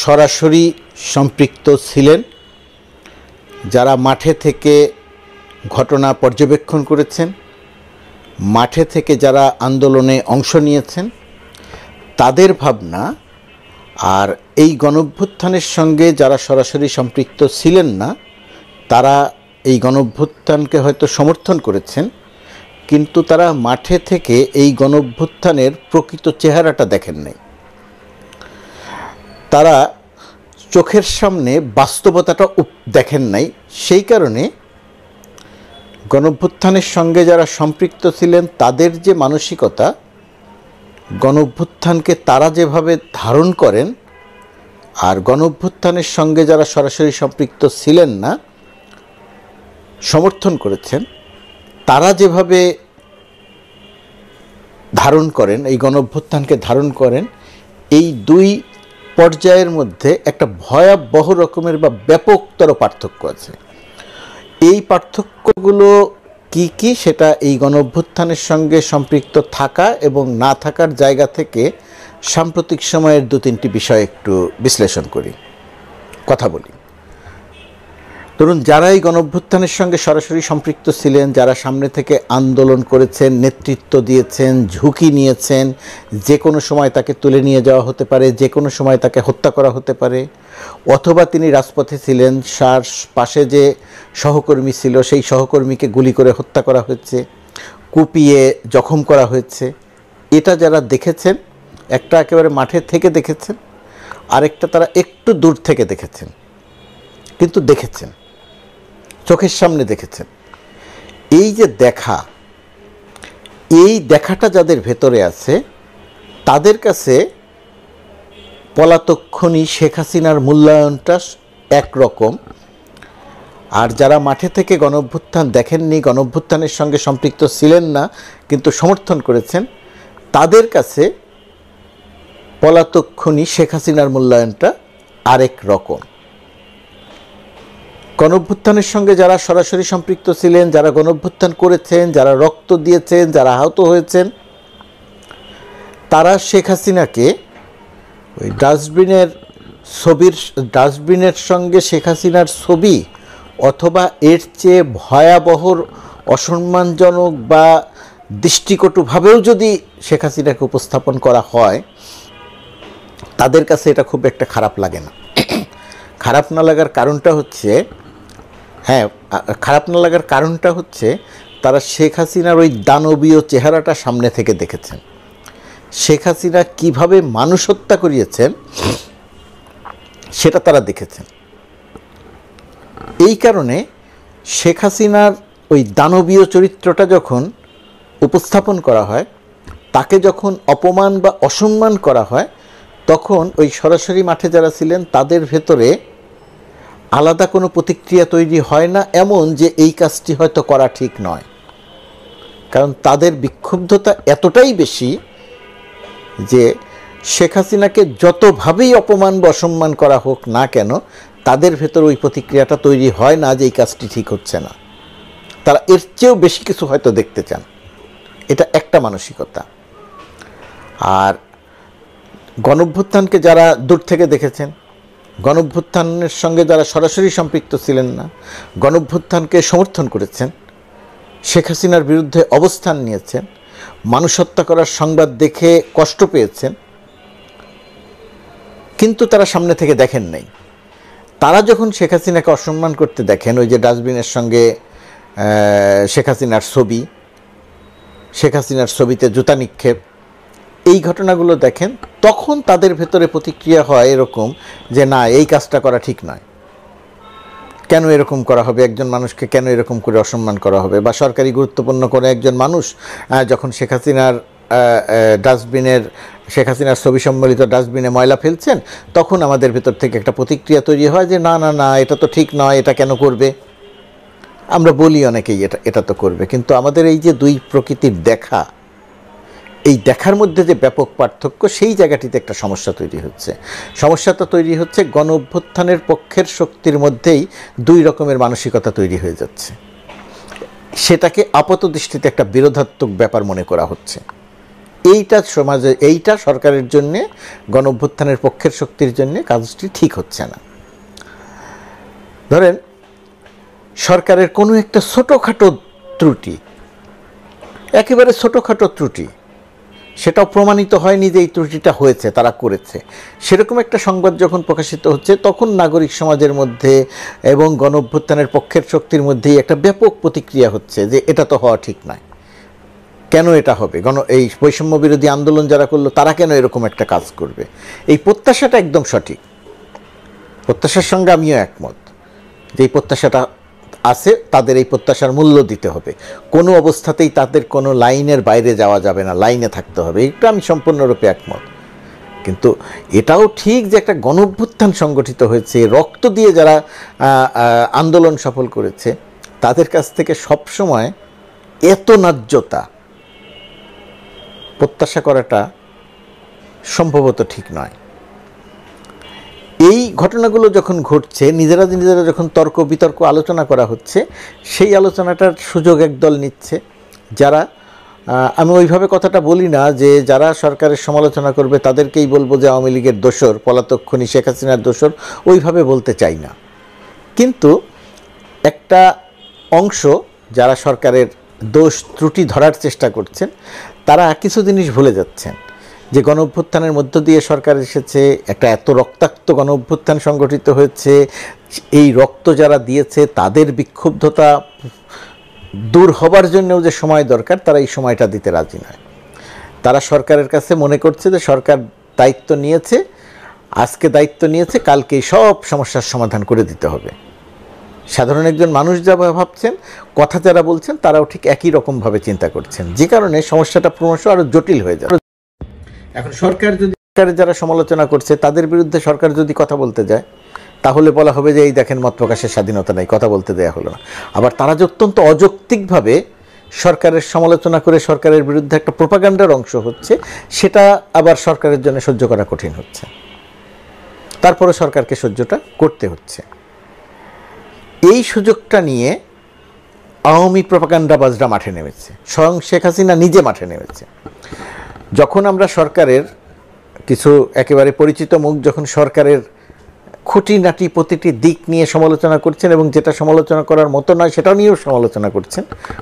সরাসরি সম্পৃক্ত ছিলেন, যারা মাঠে থেকে ঘটনা পর্যবেক্ষণ করেছেন, মাঠে থেকে যারা আন্দোলনে অংশ নিয়েছেন, তাদের ভাবনা আর এই গণঅভ্যুত্থানের সঙ্গে যারা সরাসরি সম্পৃক্ত ছিলেন না, তারা এই গণঅভ্যুত্থানকে হয়তো সমর্থন করেছেন, কিন্তু তারা মাঠে থেকে এই গণঅভ্যুত্থানের প্রকৃত চেহারাটা দেখেন নাই। তারা চোখের সামনে বাস্তবতাটা দেখেন নাই। সেই কারণে গণঅভ্যুত্থানের সঙ্গে যারা সম্পৃক্ত ছিলেন তাদের যে মানসিকতা, গণঅভ্যুত্থানকে তারা যেভাবে ধারণ করেন, আর গণঅভ্যুত্থানের সঙ্গে যারা সরাসরি সম্পৃক্ত ছিলেন না, সমর্থন করেছেন, তারা যেভাবে ধারণ করেন, এই গণঅভ্যুত্থানকে ধারণ করেন, এই দুই পর্যায়ের মধ্যে একটা ভয়াবহ রকমের বা ব্যাপকতর পার্থক্য আছে। এই পার্থক্যগুলো কি কি সেটা এই গণঅভ্যুত্থানের সঙ্গে সম্পৃক্ত থাকা এবং না থাকার জায়গা থেকে সাম্প্রতিক সময়ের দু তিনটি বিষয় একটু বিশ্লেষণ করি, কথা বলি। ধরুন, যারা এই গণঅভ্যুত্থানের সঙ্গে সরাসরি সম্পৃক্ত ছিলেন, যারা সামনে থেকে আন্দোলন করেছেন, নেতৃত্ব দিয়েছেন, ঝুঁকি নিয়েছেন, যে কোনো সময় তাকে তুলে নিয়ে যাওয়া হতে পারে, যে কোনো সময় তাকে হত্যা করা হতে পারে, অথবা তিনি রাজপথে ছিলেন, তার পাশে যে সহকর্মী ছিল সেই সহকর্মীকে গুলি করে হত্যা করা হয়েছে, কুপিয়ে জখম করা হয়েছে, এটা যারা দেখেছেন, একটা একেবারে মাঠে থেকে দেখেছেন, আরেকটা তারা একটু দূর থেকে দেখেছেন, কিন্তু দেখেছেন, চোখের সামনে দেখেছেন। এই যে দেখা, এই দেখাটা যাদের ভেতরে আছে, তাদের কাছে পলাতক খনি শেখ হাসিনার মূল্যায়নটা একরকম। আর যারা মাঠে থেকে গণঅভ্যুত্থান দেখেননি, গণঅভ্যুত্থানের সঙ্গে সম্পৃক্ত ছিলেন না কিন্তু সমর্থন করেছেন, তাদের কাছে পলাতক খনি শেখ হাসিনার মূল্যায়নটা আরেক রকম। গণঅভ্যুত্থানের সঙ্গে যারা সরাসরি সম্পৃক্ত ছিলেন, যারা গণঅভ্যুত্থান করেছেন, যারা রক্ত দিয়েছেন, যারা আহত হয়েছেন, তারা শেখ হাসিনাকে ওই ডাস্টবিনের সঙ্গে শেখ হাসিনার ছবি, অথবা এর চেয়ে ভয়াবহ অসম্মানজনক বা দৃষ্টিকটুভাবেও যদি শেখ হাসিনাকে উপস্থাপন করা হয়, তাদের কাছে এটা খুব একটা খারাপ লাগে না। খারাপ না লাগার কারণটা হচ্ছে তারা শেখ হাসিনার ওই দানবীয় চেহারাটা সামনে থেকে দেখেছেন। শেখ হাসিনা কিভাবে মানুষ হত্যা করিয়েছেন সেটা তারা দেখেছেন। এই কারণে শেখ হাসিনার ওই দানবীয় চরিত্রটা যখন উপস্থাপন করা হয়, তাকে যখন অপমান বা অসম্মান করা হয়, তখন ওই সরাসরি মাঠে যারা ছিলেন তাদের ভেতরে আলাদা কোনো প্রতিক্রিয়া তৈরি হয় না, এমন যে এই কাজটি হয়তো করা ঠিক নয়। কারণ তাদের বিক্ষুব্ধতা এতটাই বেশি যে শেখ হাসিনাকে যতভাবেই অপমান বা অসম্মান করা হোক না কেন, তাদের ভেতর ওই প্রতিক্রিয়াটা তৈরি হয় না যে এই কাজটি ঠিক হচ্ছে না। তারা এর চেয়েও বেশি কিছু হয়তো দেখতে চান। এটা একটা মানসিকতা। আর গণঅভ্যুত্থানকে যারা দূর থেকে দেখেছেন, গণঅভ্যুত্থানের সঙ্গে যারা সরাসরি সম্পৃক্ত ছিলেন না, গণঅভ্যুত্থানকে সমর্থন করেছেন, শেখ হাসিনার বিরুদ্ধে অবস্থান নিয়েছেন, মানুষ হত্যা করার সংবাদ দেখে কষ্ট পেয়েছেন, কিন্তু তারা সামনে থেকে দেখেন নাই। তারা যখন শেখ হাসিনাকে অসম্মান করতে দেখেন, ওই যে ডাস্টবিনের সঙ্গে শেখ হাসিনার ছবি, শেখ হাসিনার ছবিতে জুতা নিক্ষেপ, এই ঘটনাগুলো দেখেন, তখন তাদের ভেতরে প্রতিক্রিয়া হয় এরকম যে না, এই কাজটা করা ঠিক নয়। কেন এরকম করা হবে? একজন মানুষকে কেন এরকম করে অসম্মান করা হবে? বা সরকারি গুরুত্বপূর্ণ কোনো একজন মানুষ যখন শেখ হাসিনার ছবি সম্বলিত ডাস্টবিনে ময়লা ফেলছেন, তখন আমাদের ভেতর থেকে একটা প্রতিক্রিয়া তৈরি হয় যে না না না, এটা তো ঠিক নয়, এটা কেন করবে। আমরা বলি অনেকেই এটা তো করবে, কিন্তু আমাদের এই যে দুই প্রকৃতির দেখা, এই দেখার মধ্যে যে ব্যাপক পার্থক্য, সেই জায়গাটিতে একটা সমস্যা তৈরি হচ্ছে। সমস্যাটা তৈরি হচ্ছে গণ অভ্যুত্থানের পক্ষের শক্তির মধ্যেই দুই রকমের মানসিকতা তৈরি হয়ে যাচ্ছে। সেটাকে আপাত দৃষ্টিতে একটা বিরোধাত্মক ব্যাপার মনে করা হচ্ছে। এইটা সমাজে, এইটা সরকারের জন্যে, গণঅভ্যুত্থানের পক্ষের শক্তির জন্যে কাজটি ঠিক হচ্ছে না। ধরেন সরকারের কোনো একটা ছোটোখাটো ত্রুটি, একেবারে ছোটোখাটো ত্রুটি, সেটাও প্রমাণিত হয়নি যে এই ত্রুটিটা হয়েছে, তারা করেছে, সেরকম একটা সংবাদ যখন প্রকাশিত হচ্ছে, তখন নাগরিক সমাজের মধ্যে এবং গণঅভ্যুত্থানের পক্ষের শক্তির মধ্যেই একটা ব্যাপক প্রতিক্রিয়া হচ্ছে যে এটা তো হওয়া ঠিক নয়, কেন এটা হবে, এই বৈষম্য বিরোধী আন্দোলন যারা করলো তারা কেন এরকম একটা কাজ করবে। এই প্রত্যাশাটা একদম সঠিক, প্রত্যাশার সঙ্গে আমিও একমত যে এই প্রত্যাশাটা আছে, তাদের এই প্রত্যাশার মূল্য দিতে হবে, কোনো অবস্থাতেই তাদের কোনো লাইনের বাইরে যাওয়া যাবে না, লাইনে থাকতে হবে, এটা আমি সম্পূর্ণরূপে একমত। কিন্তু এটাও ঠিক যে একটা গণঅভ্যুত্থান সংগঠিত হয়েছে, রক্ত দিয়ে যারা আন্দোলন সফল করেছে, তাদের কাছ থেকে সবসময় এত ন্যায্যতা প্রত্যাশা করাটা সম্ভবত ঠিক নয়। এই ঘটনাগুলো যখন ঘটছে, নিজেরা যখন তর্ক বিতর্ক আলোচনা করা হচ্ছে, সেই আলোচনাটার সুযোগ একদল নিচ্ছে যারা, আমি ওইভাবে কথাটা বলি না যে যারা সরকারের সমালোচনা করবে তাদেরকেই বলবো যে আওয়ামী লীগের দোসর, পলাতক খুনি শেখ হাসিনার দোসর, ওইভাবে বলতে চাই না। কিন্তু একটা অংশ যারা সরকারের দোষ ত্রুটি ধরার চেষ্টা করছেন, তারা কিছু জিনিস ভুলে যাচ্ছেন যে গণঅভ্যুত্থানের মধ্য দিয়ে সরকার এসেছে, একটা এত রক্তাক্ত গণঅভ্যুত্থান সংগঠিত হয়েছে, এই রক্ত যারা দিয়েছে তাদের বিক্ষুব্ধতা দূর হবার জন্যও যে সময় দরকার, তারা এই সময়টা দিতে রাজি নয়। তারা সরকারের কাছে মনে করছে যে সরকার দায়িত্ব নিয়েছে, আজকে দায়িত্ব নিয়েছে, কালকেই সব সমস্যার সমাধান করে দিতে হবে। সাধারণ একজন মানুষ যা ভাবছেন, কথা যারা বলছেন, তারাও ঠিক একই রকমভাবে চিন্তা করছেন, যে কারণে সমস্যাটা ক্রমশ আরও জটিল হয়ে যাবে। এখন সরকারের যারা সমালোচনা করছে তাদের বিরুদ্ধে সরকার যদি কথা বলতে যায়, তাহলে বলা হবে যে এই দেখেন মত প্রকাশের স্বাধীনতা নেই, কথা বলতে দেয়া হলো না। আবার তারা যে অত্যন্ত অযৌক্তিকভাবে সরকারের সমালোচনা করে সরকারের বিরুদ্ধে একটা প্রোপাগান্ডার অংশ হচ্ছে, সেটা আবার সরকারের জন্য সহ্য করা কঠিন হচ্ছে, তারপরে সরকারকে সহ্যটা করতে হচ্ছে। এই সুযোগটা নিয়ে আওয়ামী প্রোপাগান্ডাবাজরা মাঠে নেমেছে, স্বয়ং শেখ হাসিনা নিজে মাঠে নেমেছে। যখন আমরা সরকারের কিছু একেবারে পরিচিত মুখ যখন সরকারের খুঁটিনাটি প্রতিটি দিক নিয়ে সমালোচনা করছেন, এবং যেটা সমালোচনা করার মতো নয় সেটা নিয়েও সমালোচনা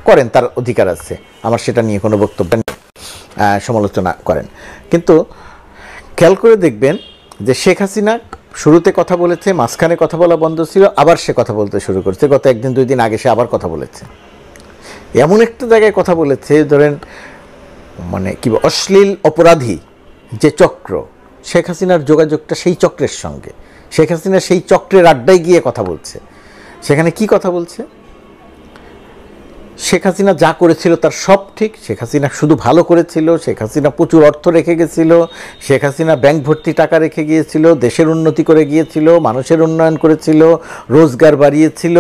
করেন, তার অধিকার আছে, আমার সেটা নিয়ে কোনো বক্তব্য নেই, সমালোচনা করেন। কিন্তু খেয়াল করে দেখবেন যে শেখ হাসিনা শুরুতে কথা বলেছে, মাঝখানে কথা বলা বন্ধ ছিল, আবার সে কথা বলতে শুরু করছে, গত একদিন দুই দিন আগে সে আবার কথা বলেছে। এমন একটা জায়গায় কথা বলেছে, ধরেন মানে কি অশ্লীল অপরাধী যে চক্র, শেখ হাসিনার যোগাযোগটা সেই চক্রের সঙ্গে, শেখ হাসিনা সেই চক্রের আড্ডায় গিয়ে কথা বলছে। সেখানে কি কথা বলছে? শেখ হাসিনা যা করেছিল তার সব ঠিক, শেখ হাসিনা শুধু ভালো করেছিল, শেখ হাসিনা প্রচুর অর্থ রেখে গেছিল, শেখ হাসিনা ব্যাংক ভর্তি টাকা রেখে গিয়েছিল, দেশের উন্নতি করে গিয়েছিল, মানুষের উন্নয়ন করেছিল, রোজগার বাড়িয়েছিল।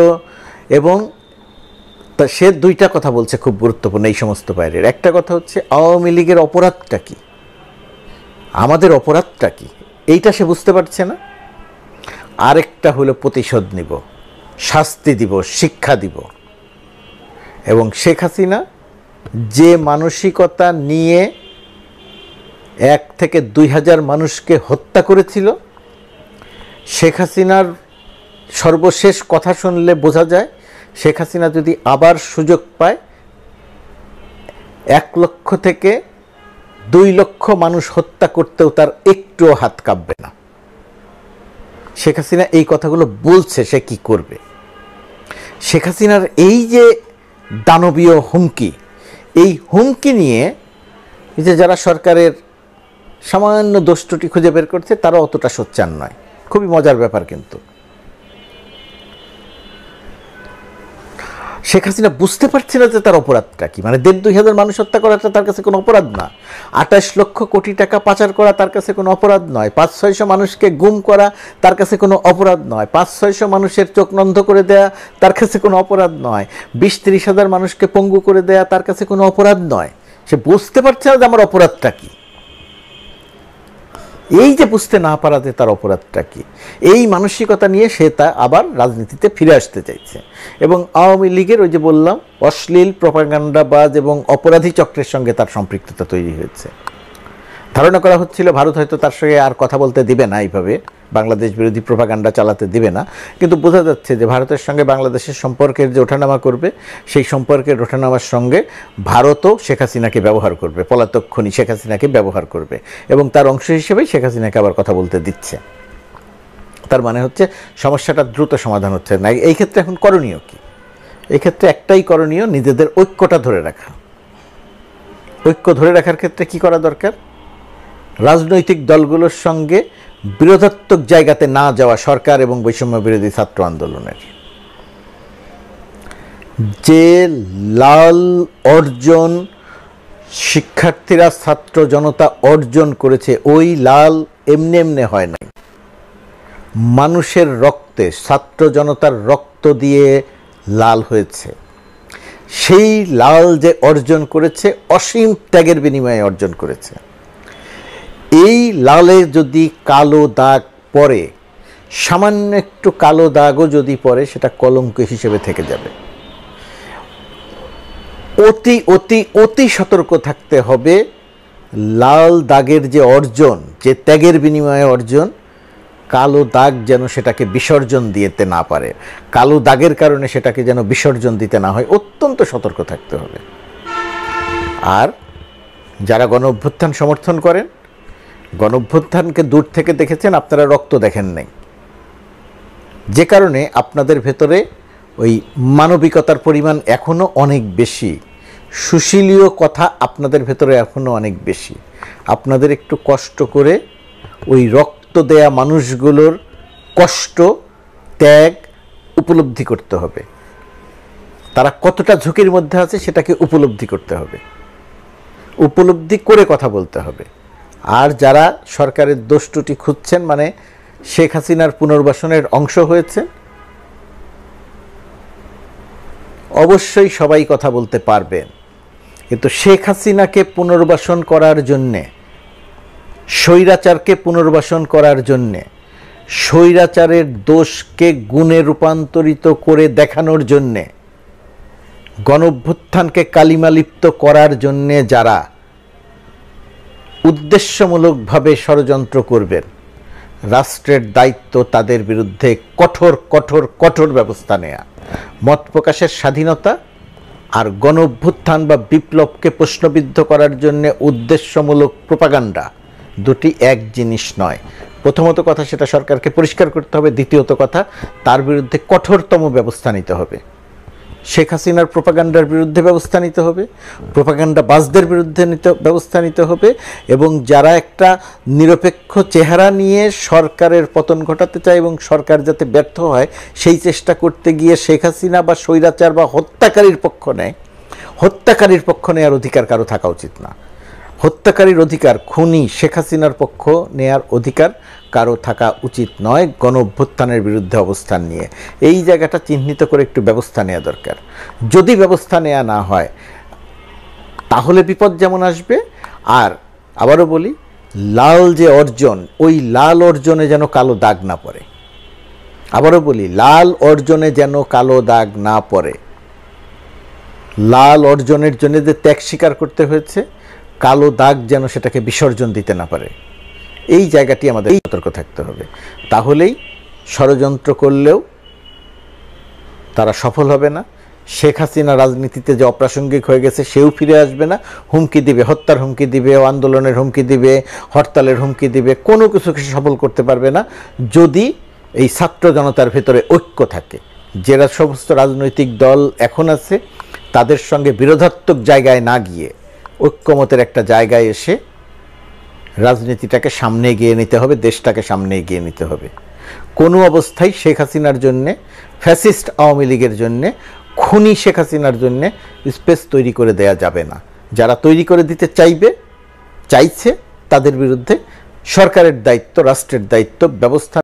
এবং তা সে দুইটা কথা বলছে খুব গুরুত্বপূর্ণ এই সমস্ত বাইরের। একটা কথা হচ্ছে আওয়ামী লীগের অপরাধটা কি, আমাদের অপরাধটা কি, এইটা সে বুঝতে পারছে না। আরেকটা হলো প্রতিশোধ নিব, শাস্তি দিব, শিক্ষা দিব। এবং শেখ হাসিনা যে মানসিকতা নিয়ে 1 থেকে 2000 মানুষকে হত্যা করেছিল, শেখ হাসিনার সর্বশেষ কথা শুনলে বোঝা যায় শেখ হাসিনা যদি আবার সুযোগ পায় 1 লক্ষ থেকে 2 লক্ষ মানুষ হত্যা করতেও তার একটুও হাত কাঁপবে না। শেখ হাসিনা এই কথাগুলো বলছে, সে কি করবে? শেখ হাসিনার এই যে দানবীয় হুমকি, এই হুমকি নিয়ে যে যারা সরকারের সামান্য দোষ ত্রুটি খুঁজে বের করছে তারা অতটা সোচ্চার নয়। খুবই মজার ব্যাপার, কিন্তু শেখ হাসিনা বুঝতে পারছে না যে তার অপরাধটা কি। মানে 1,500 মানুষ হত্যা করাটা তার কাছে কোনো অপরাধ না, 28 লক্ষ কোটি টাকা পাচার করা তার কাছে কোনো অপরাধ নয়, 500-600 মানুষকে গুম করা তার কাছে কোনো অপরাধ নয়, 500-600 মানুষের চোখ নন্ধ করে দেয়া তার কাছে কোনো অপরাধ নয়, 20-30 হাজার মানুষকে পঙ্গু করে দেয়া তার কাছে কোনো অপরাধ নয়। সে বুঝতে পারছে না যে আমার অপরাধটা কি। এই যে বুঝতে না পারাতে তার অপরাধটা কি, এই মানসিকতা নিয়ে সে তা আবার রাজনীতিতে ফিরে আসতে চাইছে। এবং আওয়ামী লীগের ওই যে বললাম অশ্লীল প্রপাগান্ডাবাজ এবং অপরাধী চক্রের সঙ্গে তার সম্পৃক্ততা তৈরি হয়েছে। ধারণা করা হচ্ছিল ভারত হয়তো তার সঙ্গে আর কথা বলতে দিবে না, এইভাবে বাংলাদেশ বিরোধী প্রোপাগান্ডা চালাতে দিবে না, কিন্তু বোঝা যাচ্ছে যে ভারতের সঙ্গে বাংলাদেশের সম্পর্কের যে ওঠানামা করবে, সেই সম্পর্কের ওঠানামার সঙ্গে ভারতও শেখ হাসিনাকে ব্যবহার করবে, পলাতক খনি শেখ হাসিনাকে ব্যবহার করবে, এবং তার অংশ হিসেবেই শেখ হাসিনাকে আবার কথা বলতে দিচ্ছে। তার মানে হচ্ছে সমস্যাটা দ্রুত সমাধান হচ্ছে না। এই ক্ষেত্রে এখন করণীয় কি? এই ক্ষেত্রে একটাই করণীয়, নিজেদের ঐক্যটা ধরে রাখা। ঐক্য ধরে রাখার ক্ষেত্রে কি করা দরকার? রাজনৈতিক দলগুলোর সঙ্গে বিরোধাত্মক জায়গাতে না যাওয়া সরকার এবং বৈষম্য বিরোধী ছাত্র আন্দোলনের। যে লাল অর্জন শিক্ষার্থীরা, ছাত্র জনতা অর্জন করেছে, ওই লাল এমনি এমনি হয় নাই, মানুষের রক্তে, ছাত্র জনতার রক্ত দিয়ে লাল হয়েছে। সেই লাল যে অর্জন করেছে, অসীম ত্যাগের বিনিময়ে অর্জন করেছে। এই লালে যদি কালো দাগ পড়ে, সামান্য একটু কালো দাগও যদি পড়ে, সেটা কলঙ্ক হিসেবে থেকে যাবে। অতি অতি অতি সতর্ক থাকতে হবে। লাল দাগের যে অর্জন, যে ত্যাগের বিনিময়ে অর্জন, কালো দাগ যেন সেটাকে বিসর্জন দিতে না পারে, কালো দাগের কারণে সেটাকে যেন বিসর্জন দিতে না হয়, অত্যন্ত সতর্ক থাকতে হবে। আর যারা গণ অভ্যুত্থান সমর্থন করেন, গণ অভ্যুত্থানকে দূর থেকে দেখেছেন, আপনারা রক্ত দেখেন নাই, যে কারণে আপনাদের ভেতরে ওই মানবিকতার পরিমাণ এখনও অনেক বেশি, সুশীলীয় কথা আপনাদের ভেতরে এখনও অনেক বেশি। আপনাদের একটু কষ্ট করে ওই রক্ত দেয়া মানুষগুলোর কষ্ট, ত্যাগ উপলব্ধি করতে হবে। তারা কতটা ঝুঁকির মধ্যে আছে সেটাকে উপলব্ধি করতে হবে, উপলব্ধি করে কথা বলতে হবে। আর যারা সরকারের দোষ ত্রুটি খুঁজছেন, মানে শেখ হাসিনার পুনর্বাসনের অংশ হয়েছে, অবশ্যই সবাই কথা বলতে পারবেন, কিন্তু শেখ হাসিনাকে পুনর্বাসন করার জন্যে, স্বৈরাচারকে পুনর্বাসন করার জন্যে, স্বৈরাচারের দোষকে গুণে রূপান্তরিত করে দেখানোর জন্যে, গণঅভ্যুত্থানকে কালিমালিপ্ত করার জন্যে যারা উদ্দেশ্যমূলকভাবে ষড়যন্ত্র করবেন, রাষ্ট্রের দায়িত্ব তাদের বিরুদ্ধে কঠোর কঠোর কঠোর ব্যবস্থা নেয়া। মত প্রকাশের স্বাধীনতা আর গণঅভ্যুত্থান বা বিপ্লবকে প্রশ্নবিদ্ধ করার জন্য উদ্দেশ্যমূলক প্রোপাগান্ডা দুটি এক জিনিস নয়। প্রথমত কথা, সেটা সরকারকে পরিষ্কার করতে হবে। দ্বিতীয়ত কথা, তার বিরুদ্ধে কঠোরতম ব্যবস্থা নিতে হবে। শেখ হাসিনার প্রোপাগান্ডার বিরুদ্ধে ব্যবস্থা নিতে হবে, প্রোপাগান্ডাবাজদের বিরুদ্ধে ব্যবস্থা নিতে হবে, এবং যারা একটা নিরপেক্ষ চেহারা নিয়ে সরকারের পতন ঘটাতে চায় এবং সরকার যাতে ব্যর্থ হয় সেই চেষ্টা করতে গিয়ে শেখ হাসিনা বা স্বৈরাচার বা হত্যাকারীর পক্ষ নেয়, হত্যাকারীর পক্ষ নেওয়ার অধিকার কারো থাকা উচিত না। হত্যাকারীর অধিকার, খুনি শেখ হাসিনার পক্ষ নেয়ার অধিকার কারো থাকা উচিত নয়। গণ অভ্যুত্থানের বিরুদ্ধে অবস্থান নিয়ে এই জায়গাটা চিহ্নিত করে একটু ব্যবস্থা নেওয়া দরকার। যদি ব্যবস্থা নেওয়া না হয় তাহলে বিপদ যেমন আসবে। আর আবারও বলি, লাল যে অর্জন, ওই লাল অর্জনে যেন কালো দাগ না পড়ে। আবারও বলি, লাল অর্জনে যেন কালো দাগ না পড়ে। লাল অর্জনের জন্য যে ত্যাগ স্বীকার করতে হয়েছে, কালো দাগ যেন সেটাকে বিসর্জন দিতে না পারে। এই জায়গাটি আমাদের সতর্ক থাকতে হবে। তাহলেই ষড়যন্ত্র করলেও তারা সফল হবে না। শেখ হাসিনা রাজনীতিতে যে অপ্রাসঙ্গিক হয়ে গেছে সেও ফিরে আসবে না। হুমকি দিবে, হত্যার হুমকি দিবে, আন্দোলনের হুমকি দিবে, হরতালের হুমকি দিবে, কোনো কিছুকে সফল করতে পারবে না যদি এই ছাত্র জনতার ভেতরে ঐক্য থাকে। যারা সমস্ত রাজনৈতিক দল এখন আছে তাদের সঙ্গে বিরোধাত্মক জায়গায় না গিয়ে ঐক্যমতের একটা জায়গায় এসে রাজনীতিটাকে সামনে এগিয়ে নিতে হবে, দেশটাকে সামনে এগিয়ে নিতে হবে। কোনো অবস্থায় শেখ হাসিনার জন্যে, ফ্যাসিস্ট আওয়ামী লীগের জন্যে, খুনি শেখ হাসিনার জন্যে স্পেস তৈরি করে দেয়া যাবে না। যারা তৈরি করে দিতে চাইছে তাদের বিরুদ্ধে সরকারের দায়িত্ব, রাষ্ট্রের দায়িত্ব ব্যবস্থা